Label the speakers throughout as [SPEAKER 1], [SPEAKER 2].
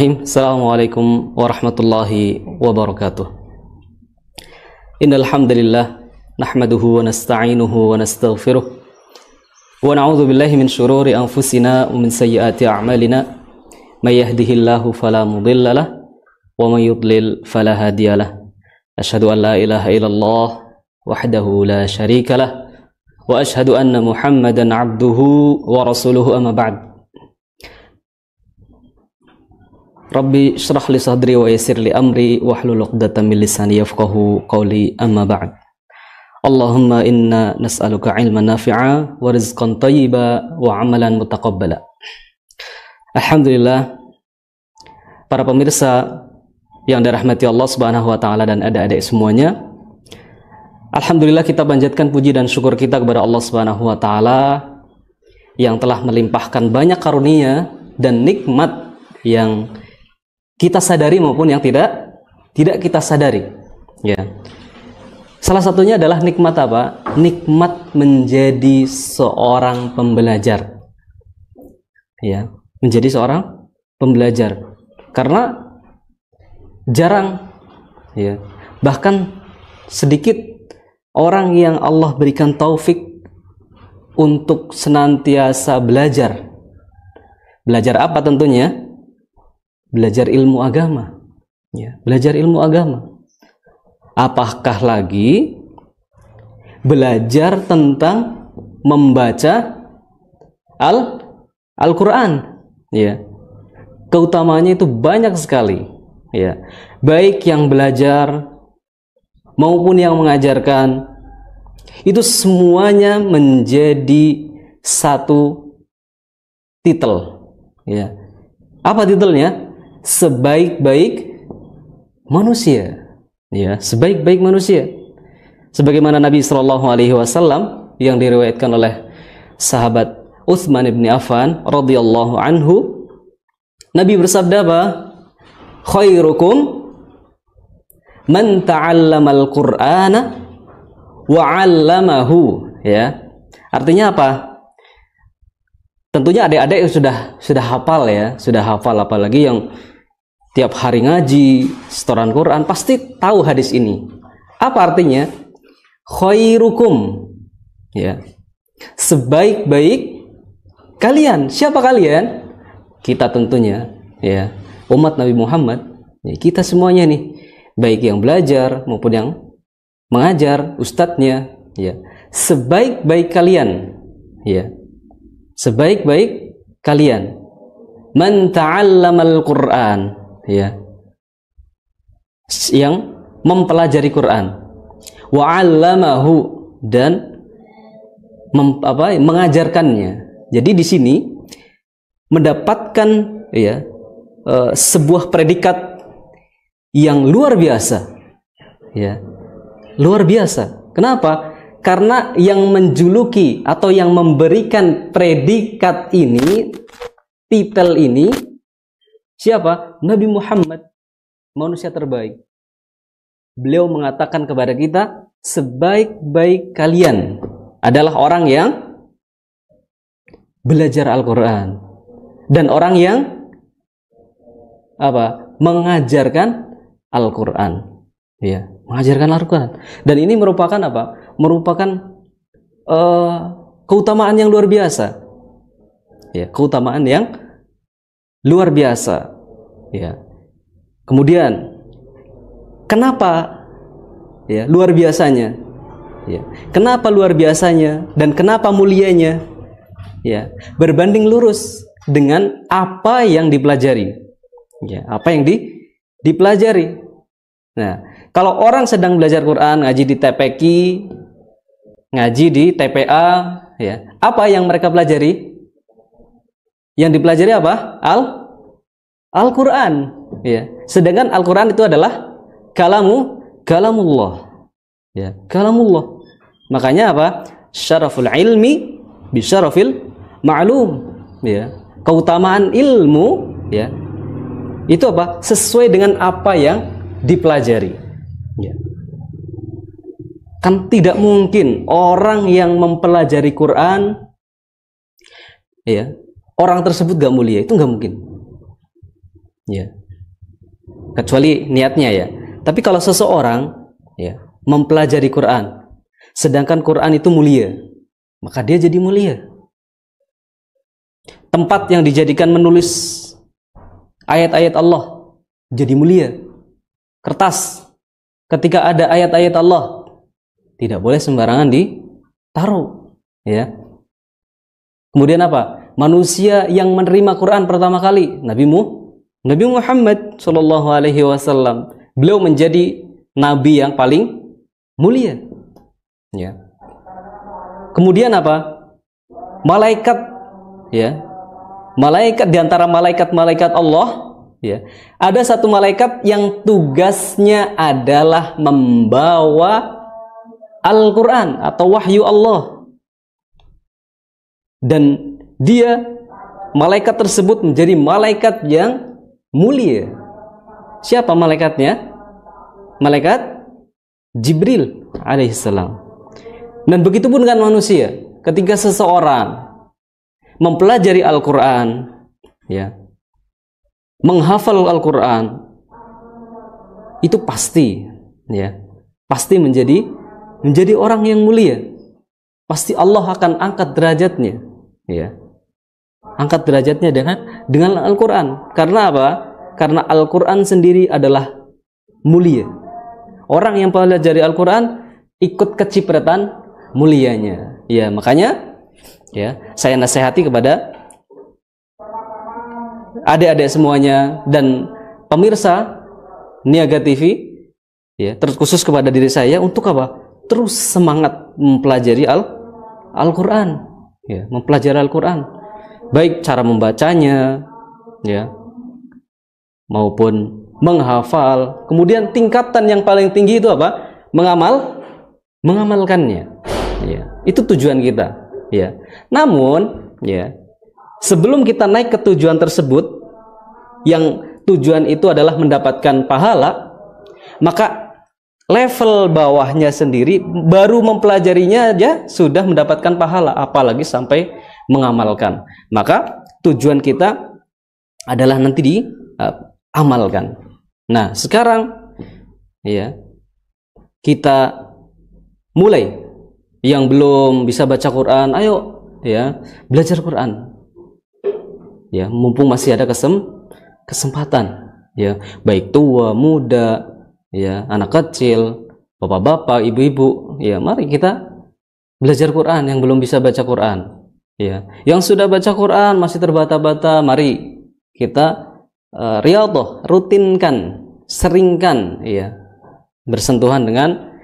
[SPEAKER 1] Assalamualaikum warahmatullahi wabarakatuh. Innal hamdalillah nahmaduhu wa nasta'inuhu wa nastaghfiruh wa na'udzu billahi min shururi anfusina wa min sayyiati a'malina may yahdihillahu fala mudilla lahu wa may yudlil fala hadiya lahu. Asyhadu an la ilaha illallah wahdahu la syarika lahu wa asyhadu anna Muhammadan 'abduhu wa rasuluhu amma ba'd. Rabbi syrah li sadri wa yassir li amri wahlul 'uqdatam min lisani yafqahu qawli amma ba'd. Allahumma inna nas'aluka 'ilman nafi'a wa rizqan thayyiba wa 'amalan mutaqabbala. Alhamdulillah, para pemirsa yang dirahmati Allah Subhanahu wa taala dan adik-adik semuanya. Alhamdulillah, kita panjatkan puji dan syukur kita kepada Allah Subhanahu wa taala yang telah melimpahkan banyak karunia dan nikmat yang kita sadari maupun yang tidak kita sadari. Ya. Salah satunya adalah nikmat apa? Nikmat menjadi seorang pembelajar. Ya, menjadi seorang pembelajar. Karena jarang, ya, bahkan sedikit orang yang Allah berikan taufik untuk senantiasa belajar. Belajar apa tentunya? Belajar ilmu agama, ya, belajar ilmu agama. Apakah lagi belajar tentang membaca Al-Quran, ya, keutamanya itu banyak sekali, ya, baik yang belajar maupun yang mengajarkan, itu semuanya menjadi satu titel, ya. Apa titelnya? Sebaik-baik manusia, ya, sebaik-baik manusia. Sebagaimana Nabi Shallallahu Alaihi Wasallam yang diriwayatkan oleh sahabat Utsman bin Affan radhiyallahu anhu, Nabi bersabda apa? Khairukum man ta'allamal Qur'ana wa 'allamahu, ya. Artinya apa? Tentunya adik-adik sudah hafal, ya, sudah hafal, apalagi yang tiap hari ngaji, setoran Quran, pasti tahu hadis ini. Apa artinya? Khairukum, ya, sebaik-baik kalian. Siapa kalian? Kita tentunya, ya, umat Nabi Muhammad, ya, kita semuanya nih, baik yang belajar maupun yang mengajar, ustadznya, ya, sebaik-baik kalian, ya, sebaik-baik kalian. Man ta'allamal Qur'an, ya, yang mempelajari Quran, wa 'allamahu, dan mengajarkannya. Jadi di sini mendapatkan, ya, sebuah predikat yang luar biasa, ya, luar biasa. Kenapa? Karena yang menjuluki atau yang memberikan predikat ini, titel ini, siapa? Nabi Muhammad, manusia terbaik. Beliau mengatakan kepada kita, sebaik-baik kalian adalah orang yang belajar Al-Quran dan orang yang mengajarkan Al-Quran, ya, mengajarkan Al-Quran. Dan ini merupakan apa? Merupakan keutamaan yang luar biasa, ya, keutamaan yang luar biasa, ya. Kemudian kenapa, ya, luar biasanya, ya, kenapa luar biasanya dan kenapa mulianya, ya, berbanding lurus dengan apa yang dipelajari, ya, apa yang dipelajari. Nah, kalau orang sedang belajar Quran, ngaji di TPQ, ngaji di TPA, ya, apa yang mereka pelajari? Yang dipelajari apa? Al-Quran, ya. Sedangkan Al-Quran itu adalah kalamullah, ya, kalamullah. Makanya apa? Syaraful ilmi bi syarafil ma'lum, ya. Keutamaan ilmu, ya, itu apa? Sesuai dengan apa yang dipelajari, ya. Kan tidak mungkin orang yang mempelajari Quran, ya, orang tersebut gak mulia, itu gak mungkin. Ya. Kecuali niatnya ya. Tapi kalau seseorang ya mempelajari Quran, sedangkan Quran itu mulia, maka dia jadi mulia. Tempat yang dijadikan menulis ayat-ayat Allah jadi mulia. Kertas ketika ada ayat-ayat Allah tidak boleh sembarangan ditaruh, ya. Kemudian apa? Manusia yang menerima Quran pertama kali Nabi Muhammad Shallallahu Alaihi Wasallam. Beliau menjadi nabi yang paling mulia, ya. Kemudian apa? Malaikat, ya. Malaikat di antara malaikat-malaikat Allah, ya. Ada satu malaikat yang tugasnya adalah membawa Al-Quran atau wahyu Allah. Dan dia, malaikat tersebut menjadi malaikat yang mulia. Siapa malaikatnya? Malaikat Jibril alaihissalam. Dan begitu pun dengan manusia. Ketika seseorang mempelajari Al-Quran, ya, menghafal Al-Quran, itu pasti, ya, pasti menjadi orang yang mulia. Pasti Allah akan angkat derajatnya, ya, angkat derajatnya dengan Al-Quran. Karena apa? Karena Al-Quran sendiri adalah mulia. Orang yang pelajari Al-Quran ikut kecipratan mulianya, ya. Makanya, ya, saya nasihati kepada adik-adik semuanya dan pemirsa Niaga TV, ya, terkhusus kepada diri saya untuk apa? Terus semangat mempelajari Al-Quran, ya, mempelajari Al-Quran, baik cara membacanya, ya, maupun menghafal. Kemudian tingkatan yang paling tinggi itu apa? Mengamalkannya, ya. Itu tujuan kita, ya. Namun, ya, sebelum kita naik ke tujuan tersebut, yang tujuan itu adalah mendapatkan pahala, maka level bawahnya sendiri baru mempelajarinya aja sudah mendapatkan pahala, apalagi sampai mengamalkan. Maka tujuan kita adalah nanti diamalkan. Nah, sekarang, ya, kita mulai. Yang belum bisa baca Quran, ayo, ya, belajar Quran, ya, mumpung masih ada kesempatan, ya, baik tua, muda, ya, anak kecil, bapak-bapak, ibu-ibu, ya, mari kita belajar Quran. Yang belum bisa baca Quran, ya, yang sudah baca Quran masih terbata-bata, mari kita riyadhah, rutinkan, seringkan, ya, bersentuhan dengan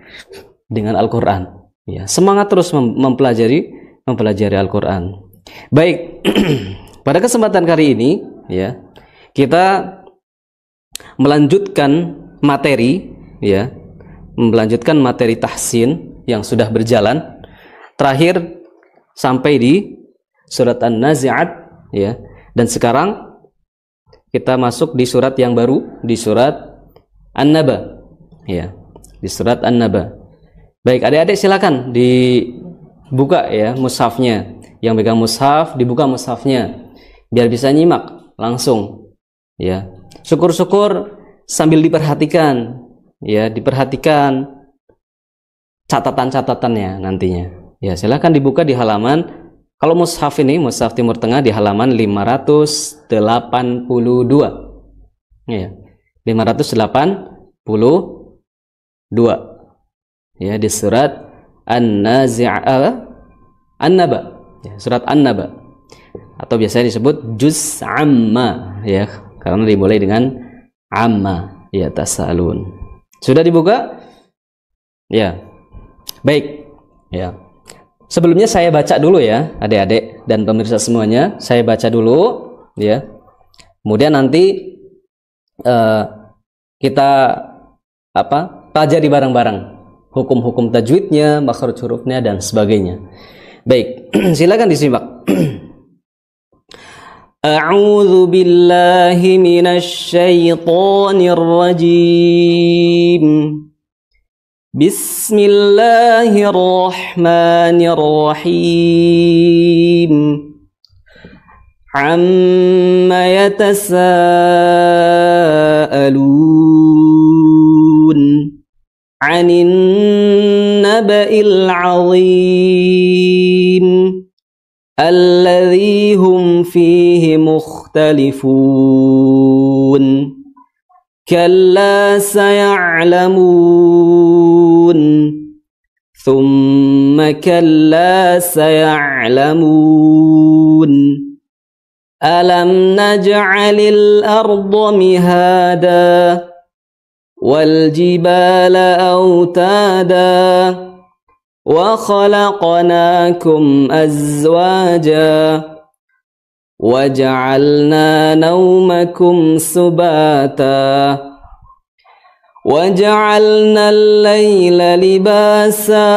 [SPEAKER 1] Al-Quran. Ya, semangat terus mempelajari Al-Quran. Baik, pada kesempatan kali ini, ya, kita melanjutkan materi, ya, melanjutkan materi tahsin yang sudah berjalan. Terakhir sampai di surat An-Nazi'at, ya, dan sekarang kita masuk di surat yang baru, di surat An-Naba, ya, di surat An-Naba. Baik, adik-adik silakan dibuka, ya, mushafnya. Yang pegang mushaf dibuka mushafnya biar bisa nyimak langsung, ya. Syukur-syukur sambil diperhatikan, ya, diperhatikan catatan-catatannya nantinya. Ya, silakan dibuka di halaman, kalau mushaf ini, mushaf Timur Tengah, di halaman 582. Ya, 582. Ya, di surat An-Naba, ya, surat An-Naba, atau biasanya disebut juz amma, ya, karena dimulai dengan amma, ya, tasalun. Sudah dibuka? Ya. Baik, ya. Sebelumnya saya baca dulu, ya, adik-adik dan pemirsa semuanya, saya baca dulu, ya. Kemudian nanti kita pelajari bareng-bareng hukum-hukum tajwidnya, makhraj hurufnya, dan sebagainya. Baik, silakan disimak. A'udzu billahi minasy syaithanir rajim. Bismillahirrahmanirrahim. Amma yatasaalun. yatasaalun 'anin naba'il 'azim alladzi hum fihi mukhtalifun kalla saya'lamun thumma kalla saya'lamun alam naj'alil arda mihada wal jibala autada wa khalaqnakum azwaja wa ja'alna nawmakum subata wa ja'alna al-layla libasa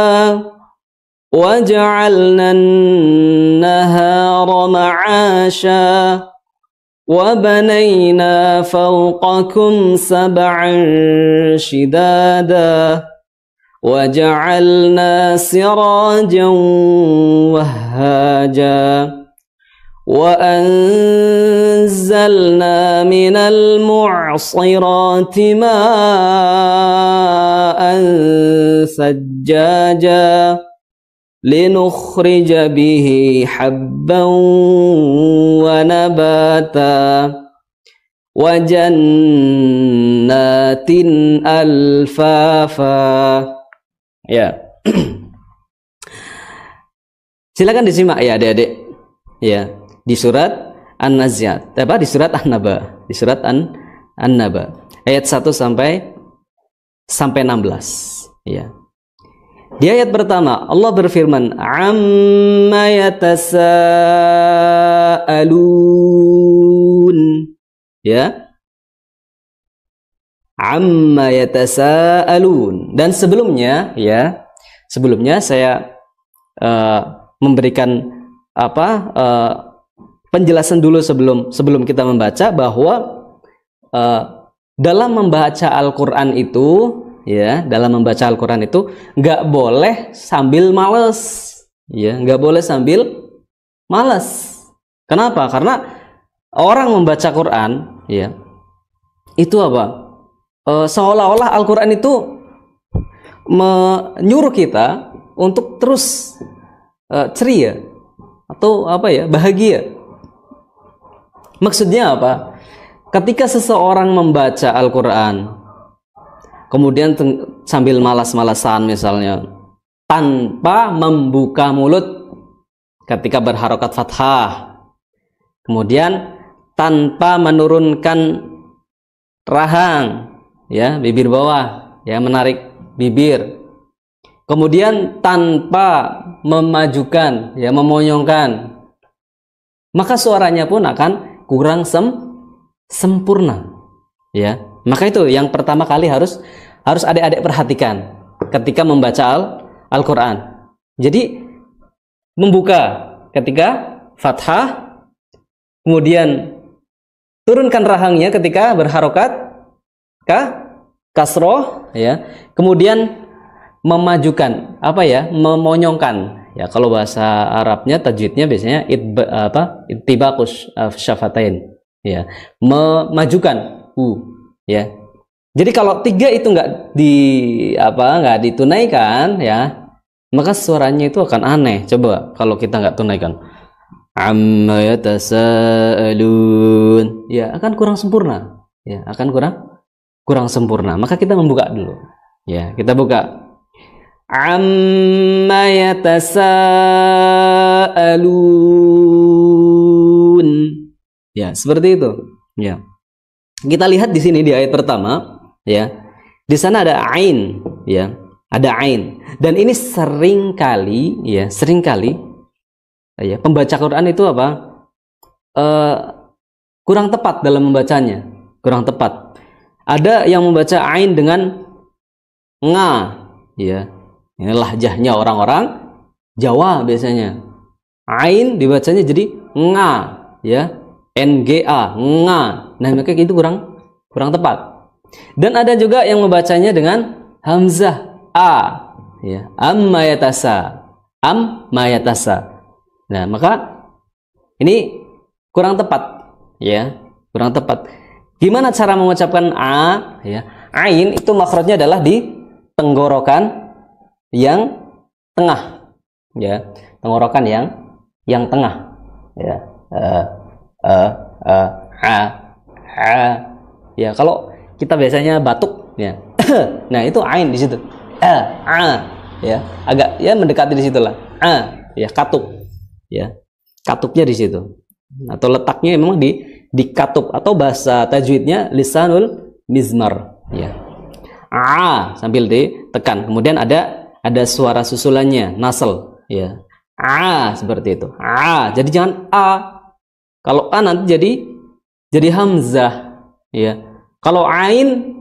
[SPEAKER 1] وَجَعَلْنَا النَّهَارَ مَعَاشًا وَبَنَيْنَا فَوْقَكُمْ سَبْعًا شِدَادًا وَجَعَلْنَا سِرَاجًا وَهَّاجًا وَأَنزَلْنَا مِنَ الْمُعْصِرَاتِ مَاءً ثَجَّاجًا لنخرج به حبا ونباتا وجنات ألفافا. Ya. Silakan disimak ya adik-adik. Ya, di surat An-Naziat. Di surat An-Naba. Di surat An-Naba. Ayat 1 sampai 16. Ya. Di ayat pertama Allah berfirman amma yatasaalun, ya, amma yatasaalun. Dan sebelumnya, ya, sebelumnya saya memberikan penjelasan dulu sebelum kita membaca bahwa dalam membaca Al-Quran itu, ya, dalam membaca Al-Quran itu nggak boleh sambil males, ya, nggak boleh sambil males. Kenapa? Karena orang membaca Quran, ya, itu apa? Seolah-olah Al-Quran itu menyuruh kita untuk terus ceria atau bahagia. Maksudnya apa? Ketika seseorang membaca Al-Quran kemudian sambil malas-malasan misalnya, tanpa membuka mulut ketika berharokat fathah, kemudian tanpa menurunkan rahang, ya, bibir bawah, ya, menarik bibir, kemudian tanpa memajukan, ya, memonyongkan, maka suaranya pun akan kurang sempurna, ya. Maka itu yang pertama kali harus adik-adik perhatikan ketika membaca Al-Quran. Jadi membuka ketika fathah, kemudian turunkan rahangnya ketika berharokat kasroh, ya, kemudian memajukan, memonyongkan, ya, kalau bahasa Arabnya tajwidnya biasanya ittibaqus syafatain, ya, memajukan ya. Jadi kalau 3 itu nggak ditunaikan, ya, maka suaranya itu akan aneh. Coba kalau kita nggak tunaikan, amma yatasaalun, ya, akan kurang sempurna, ya, akan kurang sempurna. Maka kita membuka dulu, ya, kita buka amma yatasaalun, ya, seperti itu, ya. Kita lihat di sini di ayat pertama, ya, di sana ada ain, ya, ada ain, dan ini seringkali, ya, ya, pembaca Quran itu kurang tepat dalam membacanya, kurang tepat. Ada yang membaca ain dengan nga, ya, ini lahjahnya orang-orang Jawa biasanya. Ain dibacanya jadi nga, ya, nga, nga. Nah, maka itu kurang tepat. Dan ada juga yang membacanya dengan hamzah a, ya, amma yatasa, Nah, maka ini kurang tepat, ya, kurang tepat. Gimana cara mengucapkan a? Ya, ain itu makhrajnya adalah di tenggorokan yang tengah, ya, tenggorokan yang tengah, ya, a, ya. Kalau kita biasanya batuk, ya, nah itu ain di situ, ya, agak ya mendekati di situlah, ya, katup, ya, katupnya di situ, atau letaknya memang di katup, atau bahasa tajwidnya lisanul mizmar, ya, sambil ditekan, kemudian ada suara susulannya nasal, ya, seperti itu, jadi jangan a. Kalau a nanti jadi hamzah, ya. Kalau ain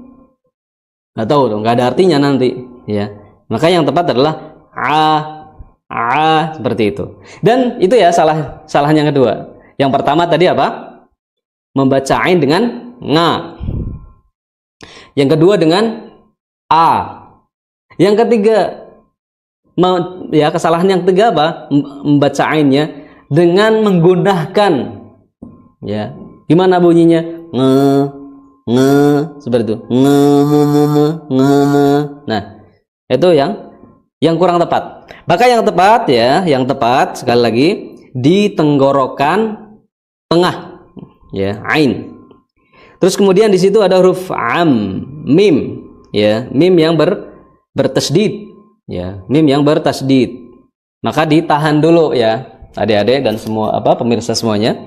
[SPEAKER 1] nggak tahu dong, nggak ada artinya nanti, ya. Maka yang tepat adalah seperti itu. Dan itu ya salahnya yang kedua. Yang pertama tadi apa? Membaca ain dengan nga. Yang kedua dengan a. Yang ketiga, ya, kesalahan yang ketiga apa? Membaca ainnya dengan menggunakan, ya, gimana bunyinya? Nge, seperti itu. Nah, itu yang kurang tepat. Maka yang tepat, ya, yang tepat sekali lagi di tenggorokan tengah, ya, ain. Terus kemudian di situ ada huruf mim, ya, mim yang bertasdid, ya, mim yang bertasdid. Maka ditahan dulu, ya, adik-adik dan semua pemirsa semuanya.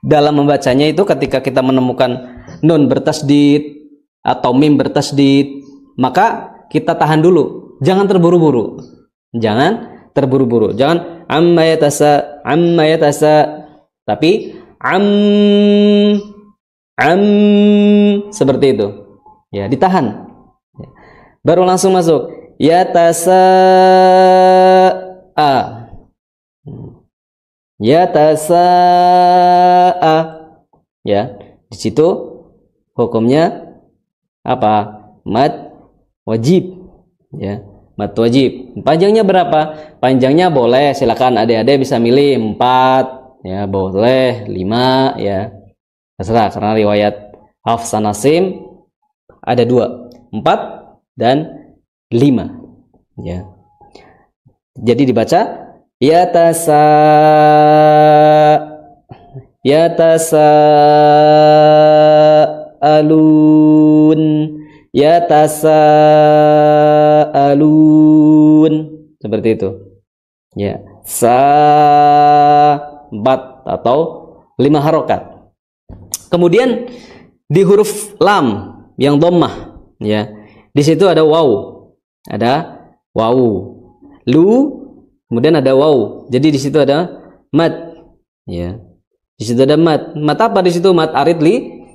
[SPEAKER 1] Dalam membacanya itu ketika kita menemukan nun bertasdid atau mim bertasdid, maka kita tahan dulu. Jangan terburu-buru. Jangan amma yatasa, tapi seperti itu. Ya, ditahan. Baru langsung masuk. Yatasa, ya, di situ hukumnya apa? Mad wajib, ya, mad wajib. Panjangnya berapa? Panjangnya boleh, silakan adik-adik bisa milih 4, ya, boleh 5, ya, terserah, karena riwayat Hafs Asim ada 2, 4 dan 5, ya. Jadi dibaca yatasaalun seperti itu, ya, sabat atau 5 harokat. Kemudian di huruf lam yang dhammah, ya, di situ ada waw, lu, kemudian ada waw. Jadi di situ ada mad, ya. Di situ ada mad. Mad apa di situ? Mad arid li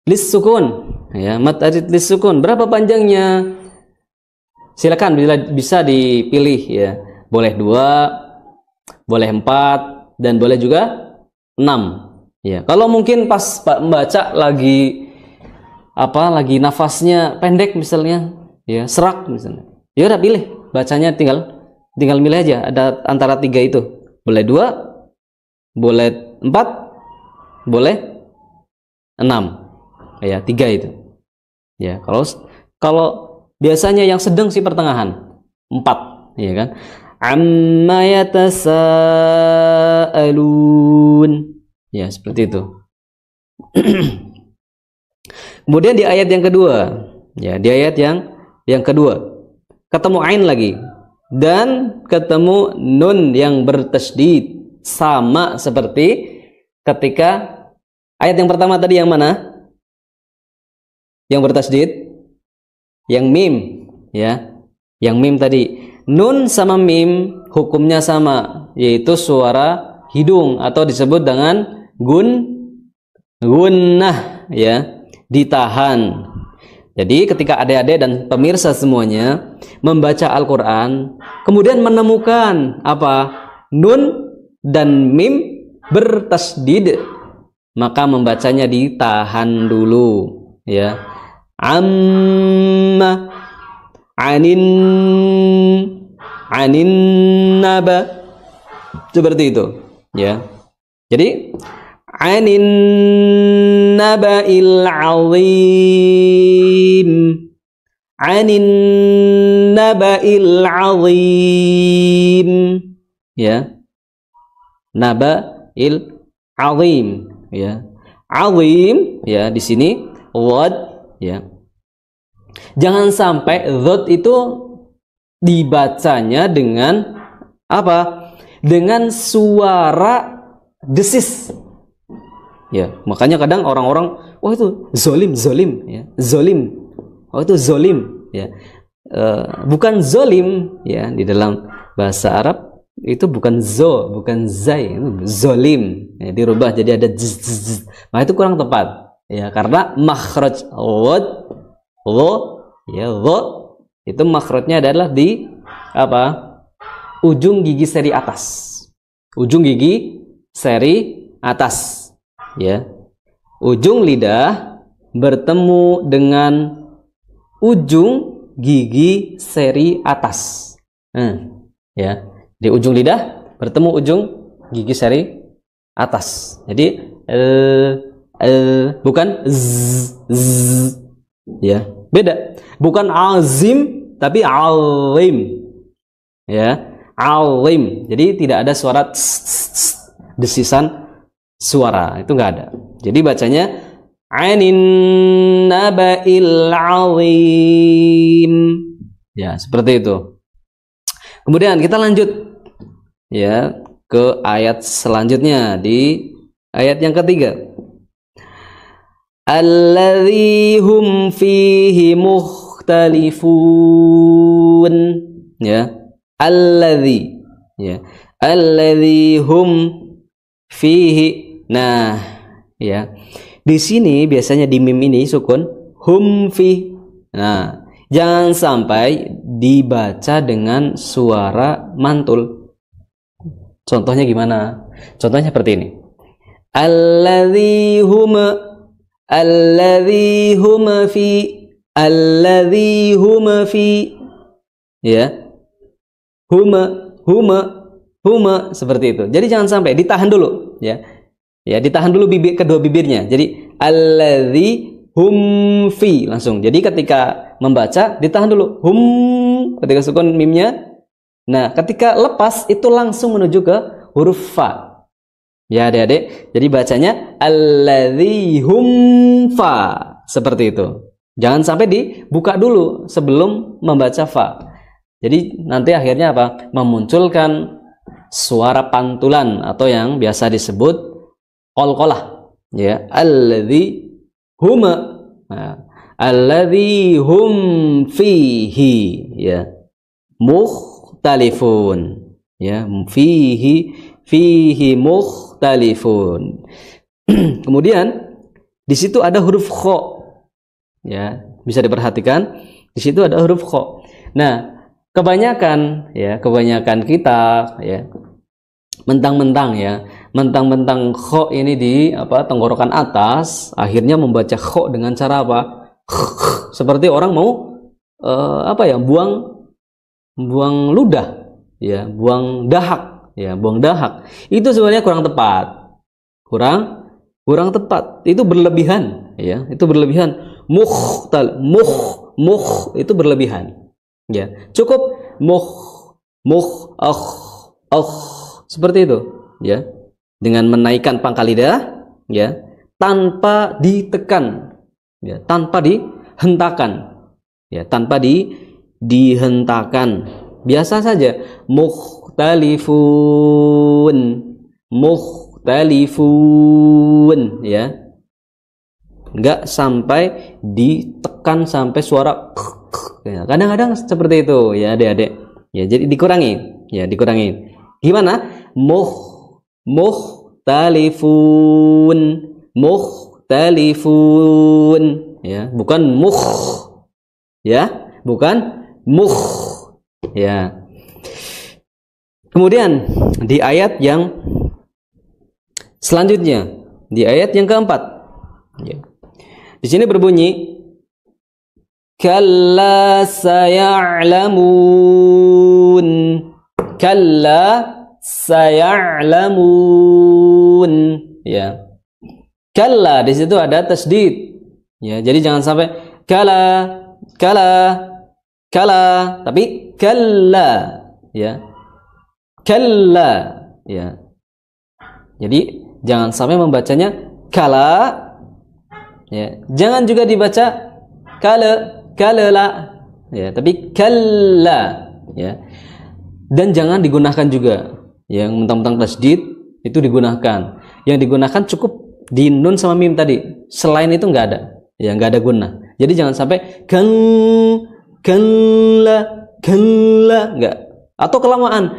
[SPEAKER 1] lis sukun, ya, mad arid lis sukun. Berapa panjangnya? Silakan bisa dipilih, ya. Boleh 2, boleh 4, dan boleh juga 6. Ya, kalau mungkin pas membaca lagi nafasnya pendek misalnya, ya, serak misalnya, ya udah pilih bacanya, tinggal milih aja, ada antara 3 itu, boleh 2, boleh 4, boleh 6, ya, 3 itu, ya. Kalau biasanya yang sedang sih pertengahan 4, ya kan, amma yatasaalun, ya, seperti itu. Kemudian di ayat yang kedua, ya, di ayat yang kedua ketemu ain lagi dan ketemu nun yang bertasdid, sama seperti ketika ayat yang pertama tadi. Yang mana yang bertasdid? Yang mim, ya, yang mim tadi. Nun sama mim hukumnya sama, yaitu suara hidung atau disebut dengan gunnah, ya, ditahan. Jadi ketika adik-adik dan pemirsa semuanya membaca Al-Quran, kemudian menemukan nun dan mim bertasdid, maka membacanya ditahan dulu, ya. Amma anin naba, seperti itu, ya. Jadi 'anin naba'il 'azim, 'anin naba'il 'azim, ya, naba'il 'azim, ya, 'azim, ya, di sini dhad, ya. Jangan sampai dhad itu dibacanya dengan apa? Dengan suara desis. Ya, makanya kadang orang-orang, oh itu zolim, zolim, ya, zolim, oh itu zolim, ya, bukan zolim, ya, di dalam bahasa Arab itu bukan bukan zai, zolim, ya, dirubah jadi ada z. Nah itu kurang tepat, ya, karena makhraj wad, ya, itu makhrajnya adalah di apa? Ujung gigi seri atas, ujung gigi seri atas. Ya, ujung lidah bertemu dengan ujung gigi seri atas. Ya, di ujung lidah bertemu ujung gigi seri atas. Jadi bukan z, ya, beda. Bukan azim tapi alim, ya, alim. Jadi tidak ada suara desisan suara, itu enggak ada. Jadi bacanya 'anin naba'il 'azim. Ya, seperti itu. Kemudian kita lanjut, ya, ke ayat selanjutnya, di ayat yang ketiga. Alladzi hum fihi mukhtalifun, ya. Alladzi, ya. Alladzi hum fihi. Nah, ya, di sini biasanya di mim ini sukun hum fi. Nah, jangan sampai dibaca dengan suara mantul. Contohnya gimana? Contohnya seperti ini. Alladzi hum fi, alladzi hum fi, ya, huma seperti itu. Jadi jangan sampai, ditahan dulu, ya. Ya, ditahan dulu kedua bibirnya. Jadi alladzi hum fi langsung. Jadi ketika membaca ditahan dulu hum ketika sukun mimnya. Nah, ketika lepas itu langsung menuju ke huruf fa. Ya, Adik-adik. Jadi bacanya alladzi hum fa, seperti itu. Jangan sampai dibuka dulu sebelum membaca fa. Jadi nanti akhirnya apa? Memunculkan suara pantulan atau yang biasa disebut qalqalah, ya, alladzi huma, alladzi hum fihi, ya, mukhtalifun, ya, fihi mukhtalifun. Kemudian di situ ada huruf kha, ya, bisa diperhatikan di situ ada huruf kha. Nah, kebanyakan kita, ya, mentang-mentang kho ini di tenggorokan atas, akhirnya membaca kho dengan cara apa? Seperti orang mau buang ludah, ya, buang dahak, ya, buang dahak. Itu sebenarnya kurang tepat. Kurang tepat. Itu berlebihan, ya. Itu berlebihan. Muh itu berlebihan. Ya, cukup seperti itu, ya, dengan menaikkan pangkal lidah, ya, tanpa ditekan, ya, tanpa dihentakan, ya, tanpa dihentakan, biasa saja, mukhtalifun, ya, enggak sampai ditekan sampai suara, ya, kadang-kadang seperti itu, ya, adik-adik, ya, jadi dikurangi, gimana? Mukhtalifun, ya, bukan ya. Kemudian di ayat yang selanjutnya, di ayat yang keempat, ya, di sini berbunyi kalla saya'lamun, kalla saya'lamun, ya. Kalla di situ ada tasdid. Ya, jadi jangan sampai kala, tapi kalla, ya. Kalla, ya. Jadi jangan sampai membacanya kala, ya. Jangan juga dibaca kala, ya, tapi kalla, ya. Dan jangan digunakan juga yang mentang-mentang tasdid itu digunakan. Yang digunakan cukup di nun sama mim tadi. Selain itu nggak ada, ya, nggak ada guna. Jadi jangan sampai kalla, nggak. Atau kelamaan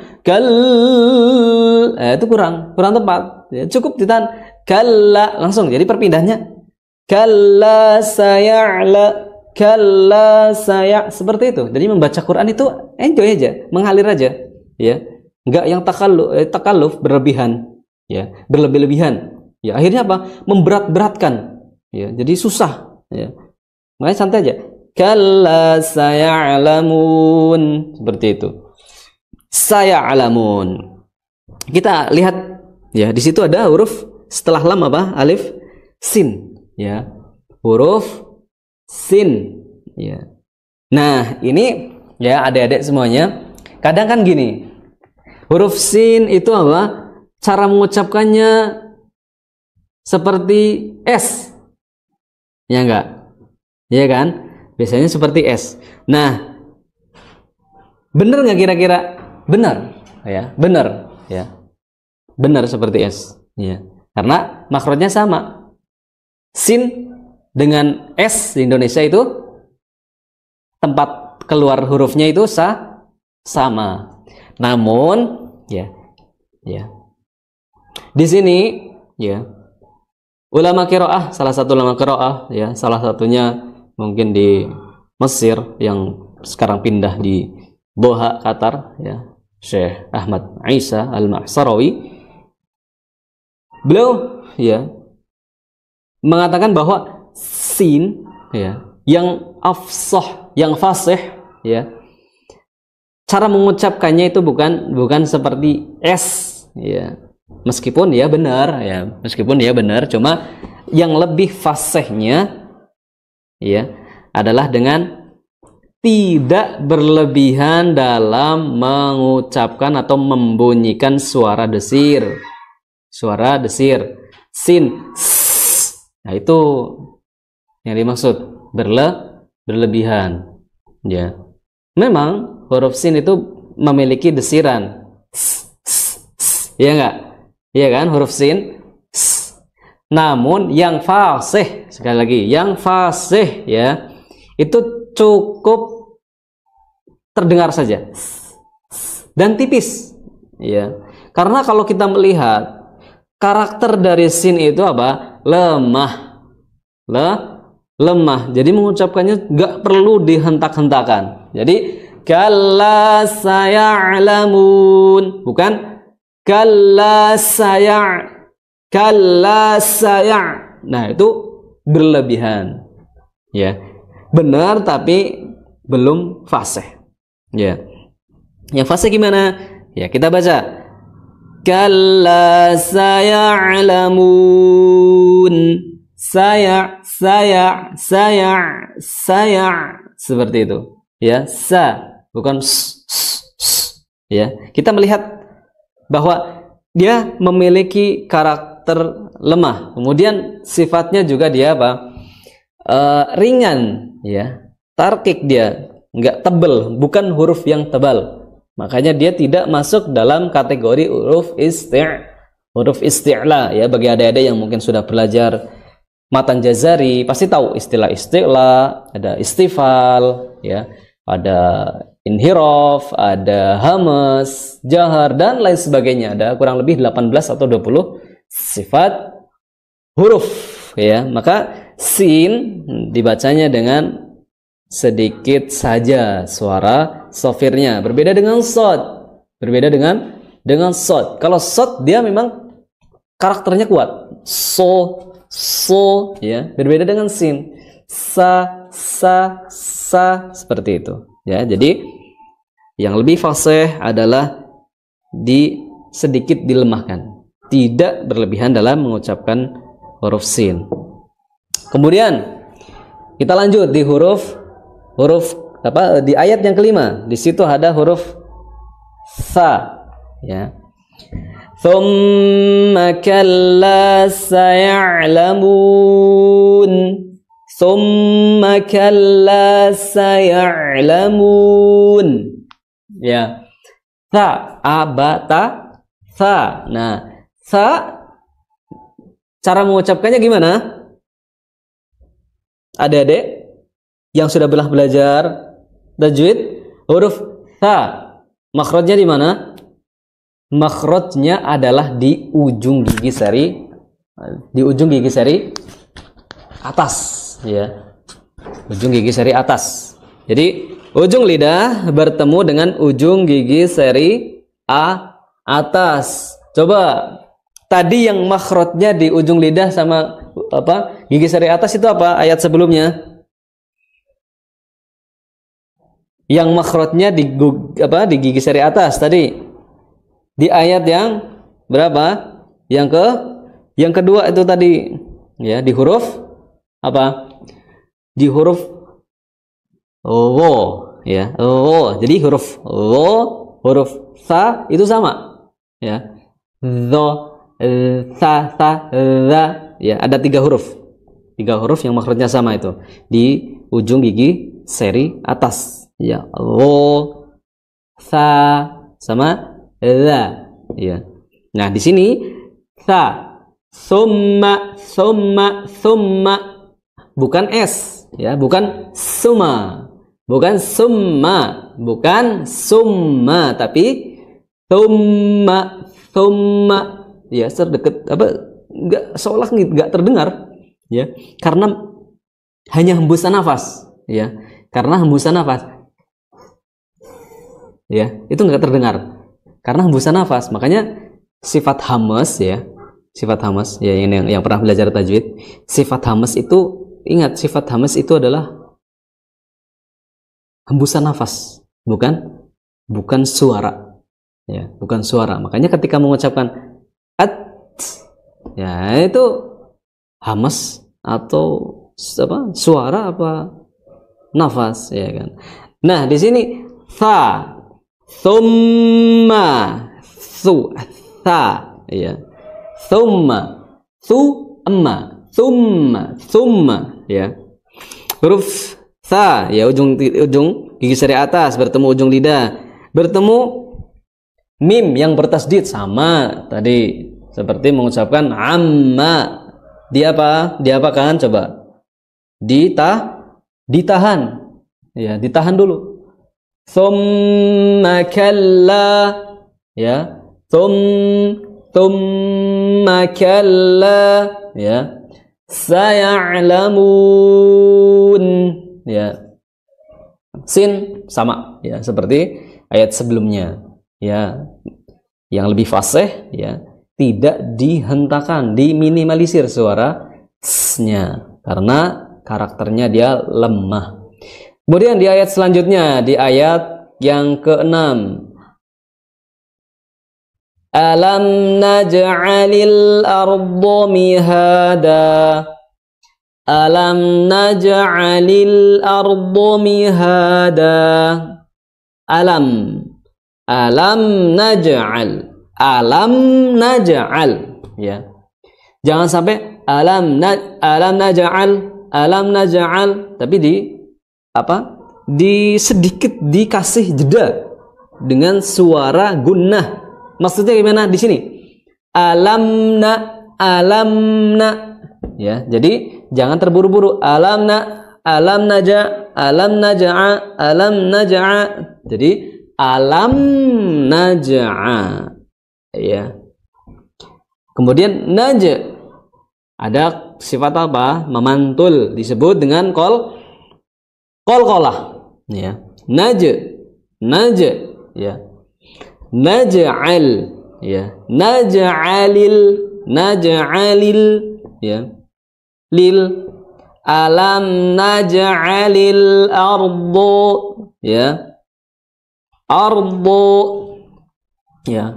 [SPEAKER 1] itu kurang tepat. Ya, cukup ditahan kalla langsung. Jadi perpindahannya kalla saya seperti itu. Jadi membaca Quran itu enjoy aja, mengalir aja, ya. Enggak yang takalluf berlebihan, ya, berlebih-lebihan. Ya, akhirnya apa? Memberat-beratkan. Ya, jadi susah, ya. Makanya santai aja. Kalla saya'lamun, seperti itu. Saya'lamun. Kita lihat, ya, di situ ada huruf setelah lam apa? Alif, sin, ya. Huruf sin, ya. Nah, ini ya adik-adik semuanya, kadang kan gini, huruf sin itu apa? Cara mengucapkannya seperti S, ya enggak? Ya kan? Biasanya seperti S. Nah, benar nggak kira-kira? Benar, ya, benar, ya, benar seperti S, ya. Karena makrotnya sama. Sin dengan S di Indonesia itu tempat keluar hurufnya itu sama. Namun ya di sini, ya, ulama qiraah, salah satu ulama qiraah, ya, salah satunya mungkin di Mesir yang sekarang pindah di Doha, Qatar, ya, Syekh Ahmad Isa Al-Ma'sarawi, beliau, ya, mengatakan bahwa sin, ya, yang afsah, yang fasih, ya, cara mengucapkannya itu bukan seperti S, ya, meskipun ya benar, cuma yang lebih fasihnya, ya, adalah dengan tidak berlebihan dalam mengucapkan atau membunyikan suara desir, sin. Nah, itu yang dimaksud berlebihan, ya. Memang huruf sin itu memiliki desiran, ya enggak? Iya kan, huruf sin. Namun yang fasih, sekali lagi, yang fasih, ya, itu cukup terdengar saja dan tipis, ya. Karena kalau kita melihat karakter dari sin itu apa? Lemah. Jadi mengucapkannya nggak perlu dihentak-hentakan. Jadi kalla saya'lamun, bukan kalla saya'. Nah, itu berlebihan, ya. Benar tapi belum fasih, ya. Yang fasih gimana? Ya, kita baca kalla saya'lamun, saya seperti itu, ya. Bukan ya. Kita melihat bahwa dia memiliki karakter lemah, kemudian sifatnya juga dia apa? Ringan, ya. Tarkik, dia nggak tebal, bukan huruf yang tebal. Makanya dia tidak masuk dalam kategori huruf isti'la, ya. Bagi adik-adik yang mungkin sudah belajar matan jazari pasti tahu istilah isti'la, ada istifal, ya, ada inhiraf, ada hamas, jahar, dan lain sebagainya. Ada kurang lebih 18 atau 20 sifat huruf, ya. Maka sin dibacanya dengan sedikit saja suara sofirnya, berbeda dengan sod, Kalau sod dia memang karakternya kuat, so, ya, berbeda dengan sin, sa, seperti itu, ya. Jadi yang lebih fasih adalah sedikit dilemahkan, tidak berlebihan dalam mengucapkan huruf sin. Kemudian kita lanjut di huruf apa, di ayat yang kelima. Di situ ada huruf sa, ya. Tsumma kalla saya'lamun. Tsumma kalla saya'lamun. Ya. Sa, abata, sa. Nah, sa cara mengucapkannya gimana? Adik-adik yang sudah belajar tajwid, huruf sa makhrajnya di mana? Makhrajnya adalah di ujung gigi seri atas, ya. Ujung gigi seri atas. Jadi ujung lidah bertemu dengan ujung gigi seri atas. Coba tadi yang makhrajnya di ujung lidah sama apa? Gigi seri atas itu apa? Ayat sebelumnya. Yang makhrajnya di gigi seri atas tadi. Di ayat yang berapa? Yang kedua itu tadi, ya, di huruf apa? Di huruf wo, ya. Wo. Jadi huruf wo, huruf sa itu sama, ya. Zo, sa, za, ya, ada 3 huruf. 3 huruf yang makhrajnya sama itu di ujung gigi seri atas, ya. Wo, sa sama za, ya. Nah, di sini sa, summa, bukan s, ya, bukan summa, tapi summa, ya, terdekat apa, enggak, seolah enggak terdengar, ya, karena hanya hembusan nafas, ya, ya, itu enggak terdengar karena hembusan nafas. Makanya sifat hamas, ya, yang pernah belajar tajwid, sifat hamas itu, ingat, sifat hamas itu adalah hembusan nafas, bukan suara, ya, bukan suara. Makanya ketika mengucapkan at, ya, itu hamas atau apa, suara apa nafas, ya kan. Nah, di sini fa, thumma, ya, thumma, ya. Huruf sa, ya, ujung gigi seri atas bertemu ujung lidah, bertemu mim yang bertasdid, sama tadi seperti mengucapkan amma. Diapakan? Coba ditahan, ya, ditahan dulu. Thumma kalla, ya, thumma kalla, ya, saya'lamun, ya. Sin sama, ya, seperti ayat sebelumnya, ya, yang lebih fasih, ya, tidak dihentakan, diminimalisir suara s-nya karena karakternya dia lemah. Kemudian di ayat selanjutnya, di ayat yang ke-6, alam naj'alil arda mihada, alam naj'alil arda mihada, alam naj'al, ya. Jangan sampai alam naj'al, tapi sedikit dikasih jeda dengan suara gunnah. Maksudnya gimana di sini? Alamna, ya. Jadi jangan terburu-buru. Alam naja. Jadi alam naja'a, ya. Kemudian naja ada sifat apa? Memantul, disebut dengan qalqalah, ya. Naja, ya. Naj'al, ya. Naj'alil, ya. Lil, alam naj'alil ardu, ya. Ardu, ya.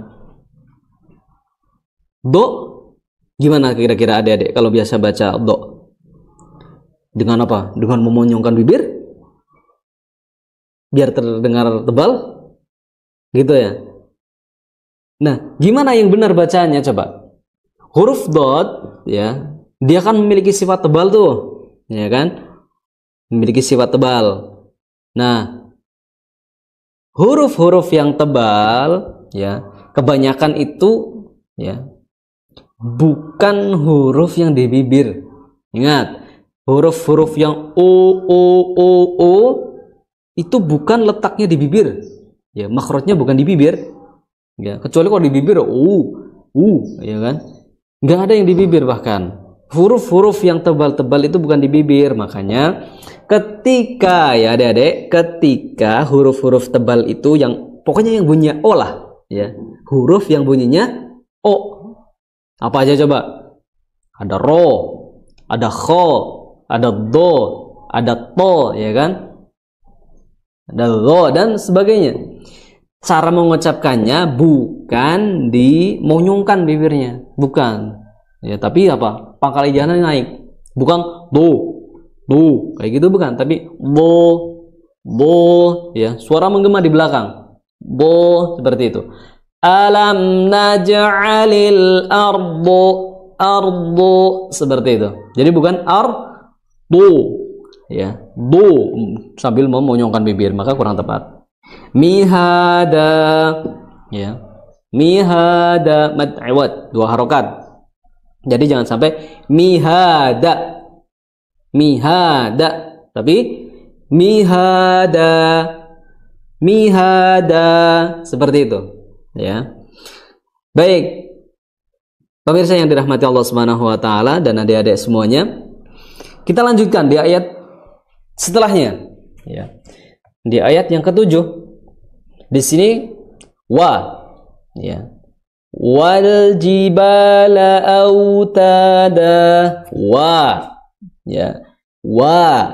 [SPEAKER 1] Do Gimana kira-kira adik-adik kalau biasa baca do? Dengan apa? Dengan memonyongkan bibir biar terdengar tebal, gitu ya. Nah, gimana yang benar bacanya coba? Huruf dot, ya, dia kan memiliki sifat tebal tuh, ya kan? Memiliki sifat tebal. Nah, huruf-huruf yang tebal, ya, kebanyakan itu, ya, bukan huruf yang di bibir. Ingat, huruf-huruf yang o itu bukan letaknya di bibir, ya, makhrajnya bukan di bibir, ya, kecuali kalau di bibir ya kan, nggak ada yang di bibir. Bahkan huruf-huruf yang tebal-tebal itu bukan di bibir. Makanya ketika, ya adik-adik, ketika huruf-huruf tebal itu yang pokoknya yang bunyinya o lah, ya, huruf yang bunyinya o, apa aja coba? Ada ro, ada kho, ada do, ada to, ya kan, ada lo dan sebagainya. Cara mengucapkannya bukan dimonyongkan bibirnya, bukan, ya, tapi apa, pangkal ijahnya naik, bukan do kayak gitu, bukan, tapi bo, ya, suara menggema di belakang, bo, seperti itu. Alam naj'alil ardo, seperti itu. Jadi bukan ardo, ya, do sambil memonyongkan bibir, maka kurang tepat. Mihada, ya, mihada mad iwad, 2 harokat. Jadi jangan sampai mihada, tapi mihada, seperti itu, ya. Baik, pemirsa yang dirahmati Allah Subhanahu wa taala dan adik-adik semuanya, kita lanjutkan di ayat setelahnya, ya. Di ayat yang ke-7, di sini wa, ya, wal jibala autada, wa, ya, wa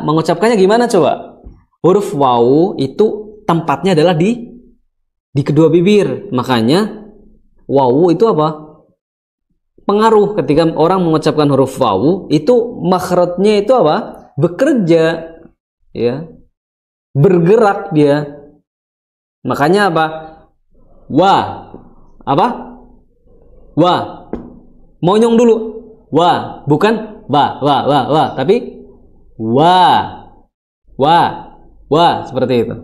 [SPEAKER 1] mengucapkannya gimana coba? Huruf wawu itu tempatnya adalah di kedua bibir. Makanya wawu itu apa? Pengaruh ketika orang mengucapkan huruf wawu itu makhrajnya itu apa? Bekerja, ya, bergerak dia. Makanya apa? Wa, apa? Wa, monyong dulu. Wa, bukan wa, tapi wa, seperti itu.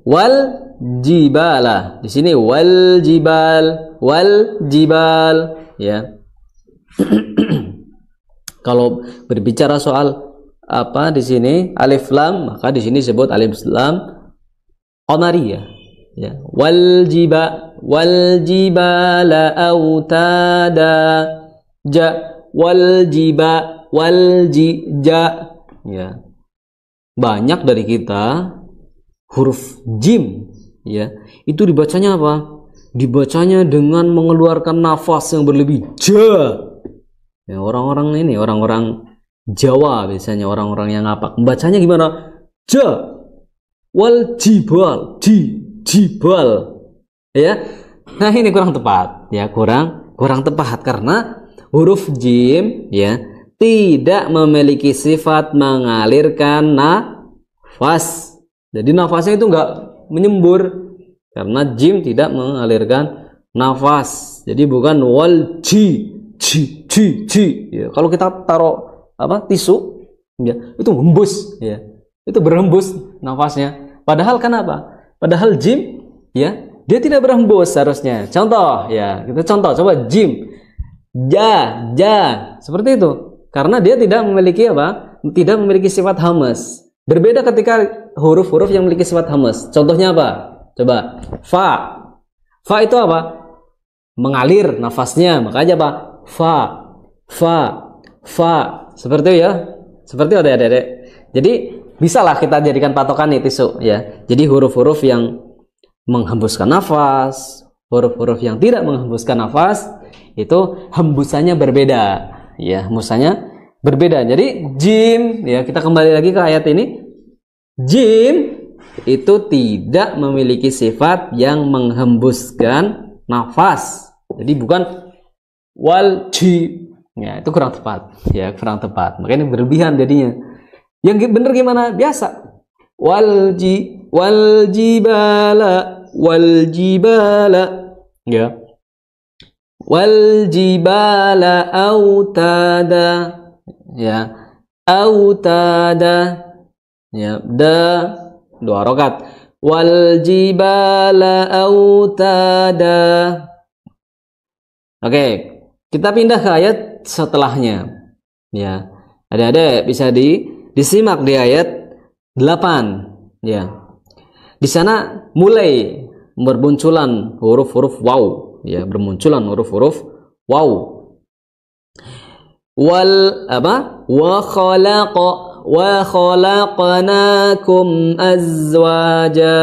[SPEAKER 1] Wal jibala, di sini wal jibal, ya. Kalau berbicara soal apa di sini alif lam, maka di sini disebut alif lam qamariyah, ya. Wal jibala autada, ja, wal ja, ya. Banyak dari kita huruf jim, ya, itu dibacanya apa? Dibacanya dengan mengeluarkan nafas yang berlebih, ja. Ya, orang-orang ini, orang-orang Jawa biasanya, orang-orang yang apa, membacanya gimana? Ja, wal jibal, jibal, ya. Nah, ini kurang tepat, ya, kurang tepat karena huruf jim, ya, tidak memiliki sifat mengalirkan nafas. Jadi nafasnya itu enggak menyembur karena jim tidak mengalirkan nafas. Jadi bukan wal ji. Ya, kalau kita taruh apa tisu, ya, itu hembus, ya, itu berhembus nafasnya. Padahal kenapa? Padahal jim, ya, dia tidak berhembus seharusnya. Contoh, ya, kita contoh, coba jim, ja, seperti itu. Karena dia tidak memiliki apa? Tidak memiliki sifat hamas. Berbeda ketika huruf-huruf yang memiliki sifat hamas. Contohnya apa? Coba fa itu apa? Mengalir nafasnya, makanya apa? Fa, seperti itu, ya, seperti itu, adik-adik. Jadi bisalah kita jadikan patokan nih tisu, ya. Jadi huruf-huruf yang menghembuskan nafas, huruf-huruf yang tidak menghembuskan nafas, itu hembusannya berbeda, ya, hembusannya berbeda. Jadi jim, ya, kita kembali lagi ke ayat ini. Jim itu tidak memiliki sifat yang menghembuskan nafas, Jadi bukan walji. Ya, itu kurang tepat. Ya, kurang tepat. Makanya berlebihan jadinya. Yang benar gimana? Biasa. Waljibala. Ya. Waljibala autada. Ya. Autada. Ya, dua rakaat. Waljibala autada. Oke, kita pindah ke ayat setelahnya. Ya. Adik-adik bisa disimak di ayat 8. Ya. Di sana mulai bermunculan huruf-huruf waw, ya, bermunculan huruf-huruf waw. Wa khalaqnakum azwaja,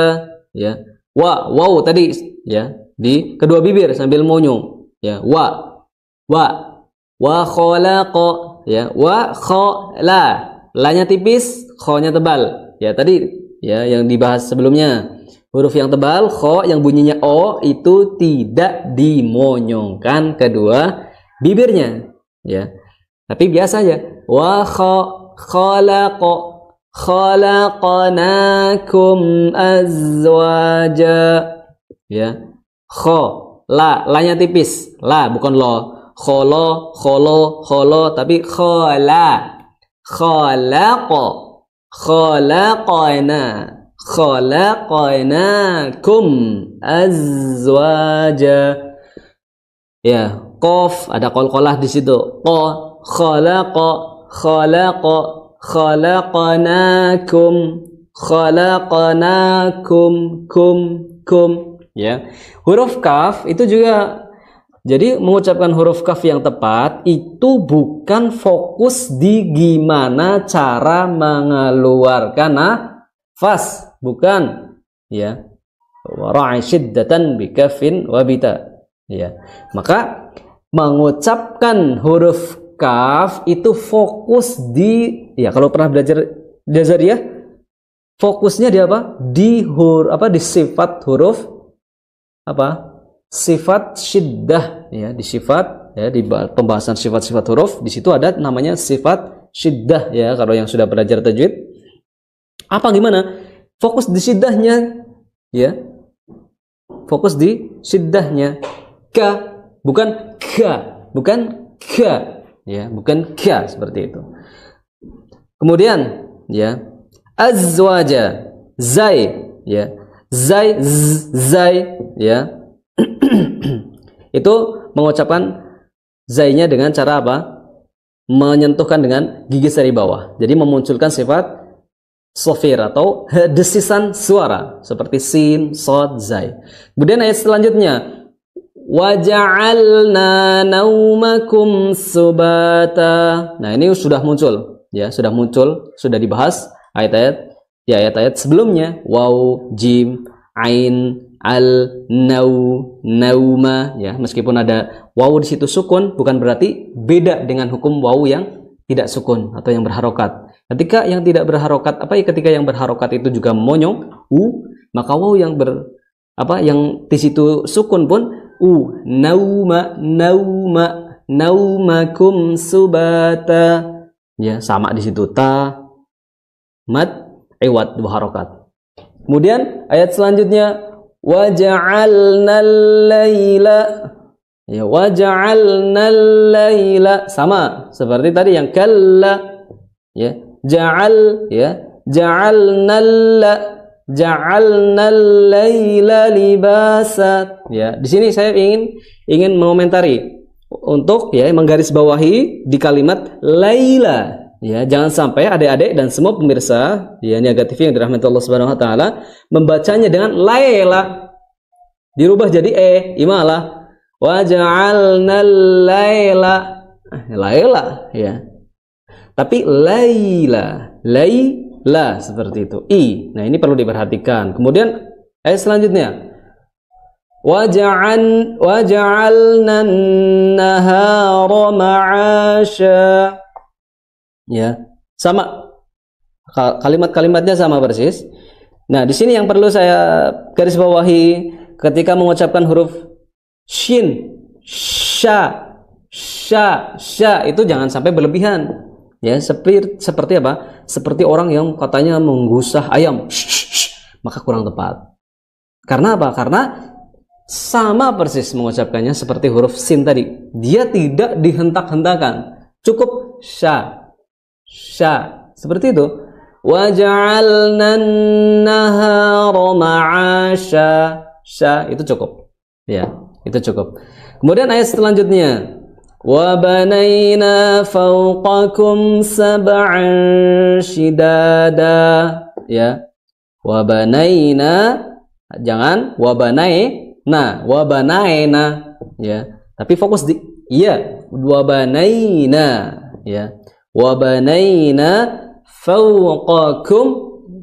[SPEAKER 1] ya. Waw tadi, ya, di kedua bibir sambil monyong, ya. Wa khalaqa, ya. Wa khala, la-nya tipis, kho-nya tebal, ya. Tadi, ya, yang dibahas sebelumnya, huruf yang tebal, kho, yang bunyinya o, itu tidak dimonyongkan kedua bibirnya, ya. Tapi biasa aja. Wa khalaqnakum azwaja, ya. Kho, la-nya tipis, la bukan lo. Kholo, tapi khalaqnakum azwaja, ya. Qaf ada qalqalah di situ. Khalaqnakum, ya. Huruf kaf itu juga, jadi mengucapkan huruf kaf yang tepat itu bukan fokus di gimana cara mengeluarkan nafas, bukan, ya. Wara'i syiddatan bikafin wabita, ya. Maka mengucapkan huruf kaf itu fokus di, ya, kalau pernah belajar Jazariyah, fokusnya di apa? Di sifat huruf sifat syiddah, ya, di sifat, ya, di pembahasan sifat-sifat huruf di situ ada namanya sifat syiddah, ya, kalau yang sudah belajar tajwid. Apa gimana? Fokus di syiddahnya, ya. Fokus di syiddahnya. Bukan ka, ya, bukan ka, seperti itu. Kemudian, ya, azwaja, zai, ya, zai, ya. Itu mengucapkan zainya dengan cara apa? Menyentuhkan dengan gigi seri bawah. Jadi memunculkan sifat sofir atau desisan suara seperti sin, sod, zai. Kemudian ayat selanjutnya, waja'alna naumakum subata. Nah, ini sudah muncul, ya, sudah dibahas di ayat-ayat sebelumnya. Waw, jim, ain, al, nauma, ya. Meskipun ada waw di situ sukun, bukan berarti beda dengan hukum waw yang tidak sukun atau yang berharokat. Ketika yang tidak berharokat, ketika yang berharokat itu juga monyong, maka waw yang yang di situ sukun pun naumakum subata, ya, sama di situ, ta, mad, iwad, dua harokat. Kemudian ayat selanjutnya, waja'alnal laila, ya, waja'alnal laila, sama seperti tadi yang kalla, ya, ja'alnal laila libasa, ya. Di sini saya ingin mengomentari untuk, ya, menggarisbawahi di kalimat laila, ya. Jangan sampai adik-adik dan semua pemirsa, ya, Niaga TV yang dirahmati Allah Subhanahu wa taala membacanya dengan laila, dirubah jadi imalah, waja'alnal laila, ya. Tapi laila seperti itu, Nah, ini perlu diperhatikan. Kemudian ayat selanjutnya, waja'alna nahara ma'asya, ya, sama, kalimat-kalimatnya sama persis. Nah, di sini yang perlu saya garis bawahi ketika mengucapkan huruf shin sya itu jangan sampai berlebihan. Ya, seperti apa? Seperti orang yang katanya menggusah ayam. Maka kurang tepat. Karena apa? Karena sama persis mengucapkannya seperti huruf sin tadi. Dia tidak dihentak-hentakan. Cukup sya. Seperti itu. Waja'alna an-nahara ma'asha. Sya itu cukup. Ya, itu cukup. Kemudian ayat selanjutnya. Wa banayna fawqakum sab'an shidada. Ya. Wa banayna, jangan wa banayna, ya. Tapi fokus di iya, wa banayna, ya. Wa banayna fawqakum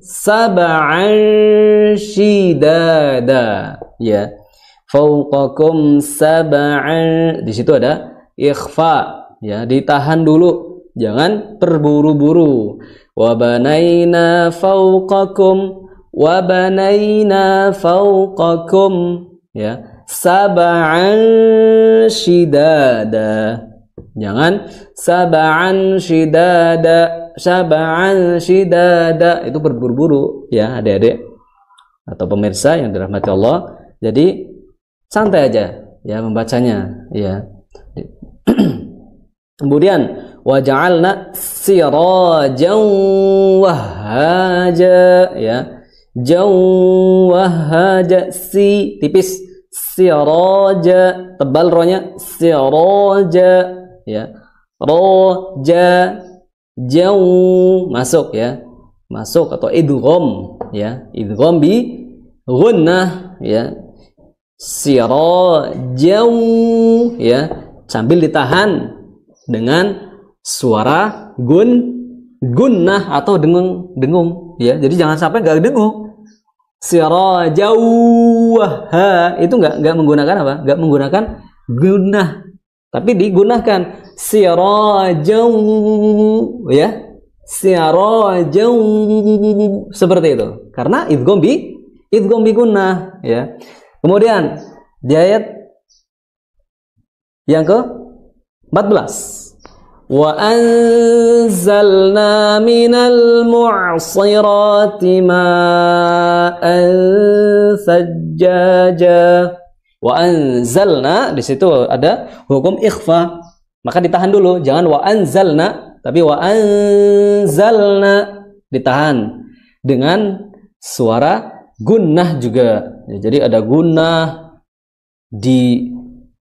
[SPEAKER 1] sab'an shidada. Ya. Fawqakum sab'an, di situ ada ikhfa, ya, ditahan dulu, jangan terburu-buru. Wa banayna fawqakum ya, sab'an shidada, jangan sab'an shidada, itu berburu-buru, ya adik-adik atau pemirsa yang dirahmati Allah. Jadi santai aja ya membacanya, ya. Kemudian waja'alna sirajan wahhaja, ya. Jawwahaja, si tipis, siraja tebal ronya, siraja, ya. Roja, jaw masuk, ya. Masuk atau idgham, ya. Idgham bi gunnah, ya. Sirajaw, ya, sambil ditahan dengan suara gunnah atau dengung, ya. Jadi jangan sampai nggak dengung. Sirajawah itu nggak menggunakan apa? Nggak menggunakan gunnah, tapi digunakan sirajaw, ya. Sirajaw seperti itu. Karena idgham bi gunnah, ya. Kemudian di ayat yang ke-14, wa anzalna minal mu'sirati ma'an sajjaja. Wa anzalna, di situ ada hukum ikhfa, maka ditahan dulu, jangan wa anzalna, tapi wa anzalna, ditahan dengan suara gunnah juga. Jadi ada gunnah di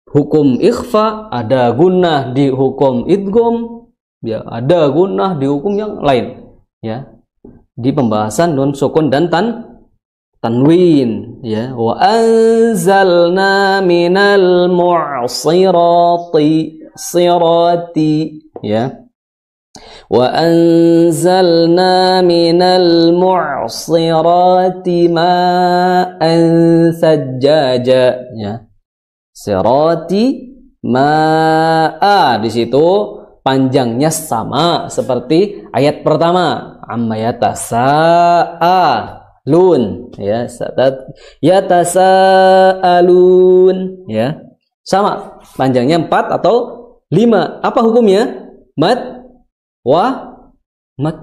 [SPEAKER 1] hukum ikhfa, ada gunnah di hukum idgham, ya, ada gunnah di hukum yang lain, ya. Di pembahasan nun sukun dan tanwin, ya. Wa anzalna minal mu'sirati sirati, ya. Wa anzalna minal mu'sirati ma'an sajjaja, ya. Sirati ma'a, di situ panjangnya sama seperti ayat pertama, amma yatasaalun, ya, yatasaalun, ya, sama panjangnya 4 atau 5. Apa hukumnya? Mad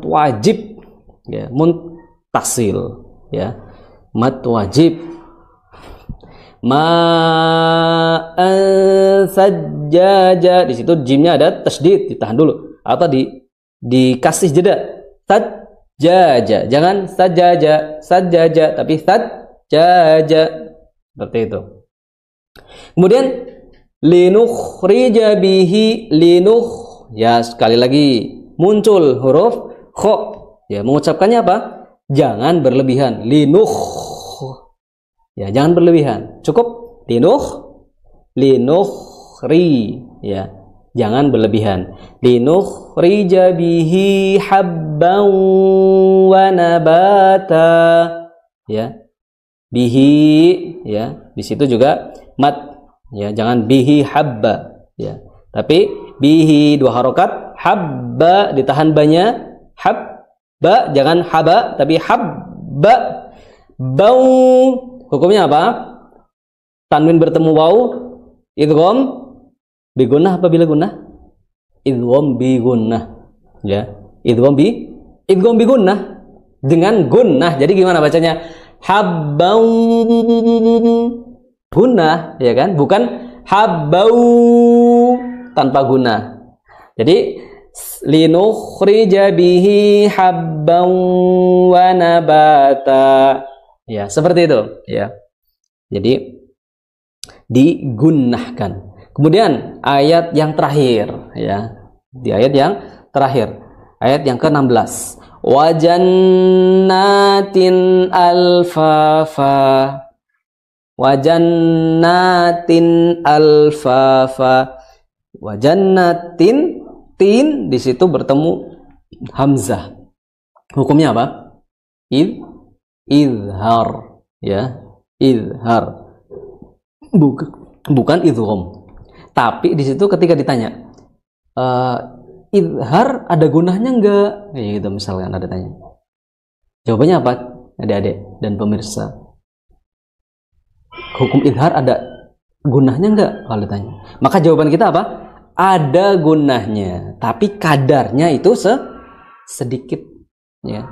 [SPEAKER 1] wajib, ya, muntasil, ya, mad wajib. Ma'an sajjaja, di situ jimnya ada tasydid, ditahan dulu atau dikasih jeda. Sajjaja, jangan sajjaja, tapi sajjaja, seperti itu. Kemudian linukhrija bihi, ya, sekali lagi muncul huruf kha, ya, mengucapkannya apa? Jangan berlebihan. Ya, jangan berlebihan. Cukup linukhri, ya. Jangan berlebihan. Linukhrija bihi habban wa nabata, ya. Bihi, ya. Di situ juga mat, ya, jangan bihi habba, ya. Tapi bihi 2 harokat, habba ditahan banyak, habba, jangan haba, tapi habba. Bau, hukumnya apa? Tanwin bertemu waw, Idgham bi gunnah apa bila gunnah? Idgham bi gunnah. Ya, idgham bi gunnah dengan gunnah. Jadi gimana bacanya? Habbau gunnah, ya kan? Bukan habbau tanpa gunnah. Jadi linukhrija bihi habban wa nabata. Ya, seperti itu, ya. Jadi digunnahkan. Kemudian ayat yang terakhir, ya. Di ayat yang terakhir, ayat yang ke-16. Wa jannatin alfafa. Wa jannatin alfafa. Wa jannatin, tin di situ bertemu hamzah. Hukumnya apa? Idhar, ya. Idhar. Bukan idgham. Tapi di situ ketika ditanya, idhar ada gunahnya enggak? Ya gitu misalkan ada tanya. Jawabannya apa? Adik-adik dan pemirsa. Hukum idhar ada gunahnya enggak kalau ditanya? Maka jawaban kita apa? Ada gunahnya, tapi kadarnya itu sedikit, ya.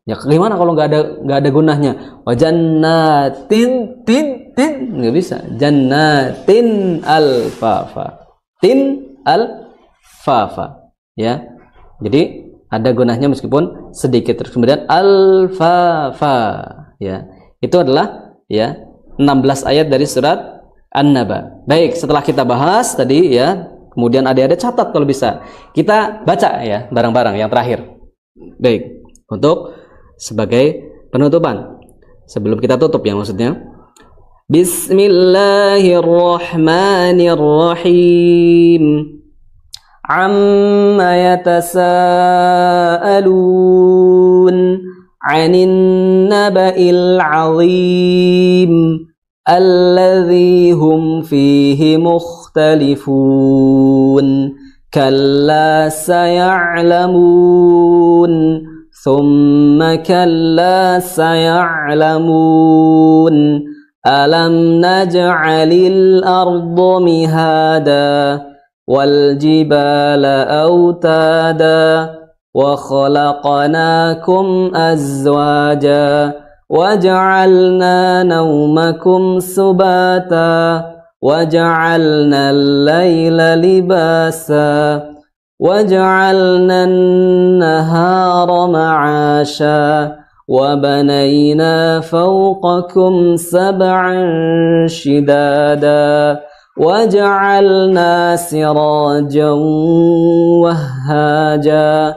[SPEAKER 1] Ya gimana kalau nggak ada gunahnya? Wa jannatin tin nggak bisa. Jannatin alfafa. Tin alfafa, ya. Jadi ada gunahnya meskipun sedikit. Terus kemudian alfafa, ya. Itu adalah, ya, 16 ayat dari surat An-Naba. Baik, setelah kita bahas tadi, ya, kemudian ada catat kalau bisa. Kita baca, ya, bareng-bareng yang terakhir. Baik, untuk sebagai penutupan sebelum kita tutup, ya, maksudnya. Bismillahirrahmanirrahim. Amma yatasaalun 'anin naba'il 'azim alladzi hum fihi mukhtalifun. Kalla saya'lamun. ثم كلا سيعلمون ألم نجعل الأرض مهادا والجبال أوتادا وخلقناكم أزواجا وجعلنا نومكم سباتا وجعلنا الليل لباسا وجعلنا النهار معاشا وبنينا فوقكم سبعا شدادا وجعلنا سراجا وهاجا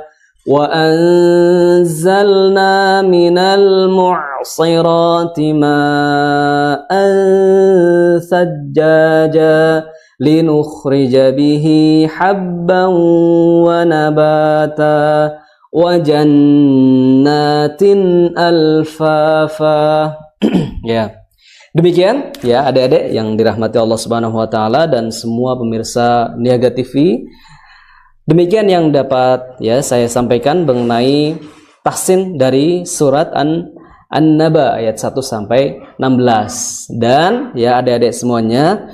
[SPEAKER 1] وأنزلنا من المعصرات ماء ثجاجا لنخرج به حبا ونباتا وجنات ألفافا. Ya, demikian, ya, adik-adik yang dirahmati Allah Subhanahu wa taala dan semua pemirsa Niaga TV. Demikian yang dapat, ya, saya sampaikan mengenai tahsin dari surat An-Naba ayat 1 sampai 16. Dan, ya, adik-adik semuanya,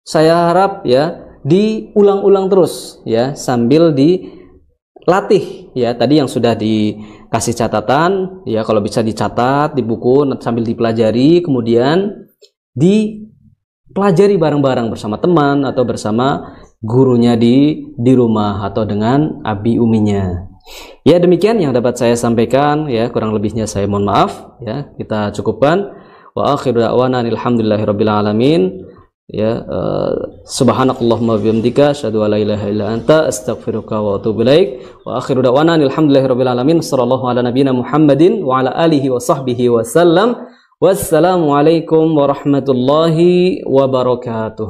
[SPEAKER 1] saya harap, ya, diulang-ulang terus, ya, sambil dilatih, ya. Tadi yang sudah dikasih catatan, ya, kalau bisa dicatat di buku sambil dipelajari, kemudian dipelajari bareng-bareng bersama teman atau bersama gurunya di rumah atau dengan abi uminya. Ya, demikian yang dapat saya sampaikan, ya, kurang lebihnya saya mohon maaf, ya. Kita cukupkan. Wa akhiru da'wana alhamdulillahirabbil alamin. Ya, subhanakallahumma bihamdika asyhadu an la ilaha illa anta astaghfiruka wa atubu ilaik. Wa akhiru da'wana alhamdulillahirabbil alamin. Sallallahu ala nabiyyina Muhammadin wa ala alihi wa sahbihi wasallam. Wassalamu alaikum warahmatullahi wabarakatuh.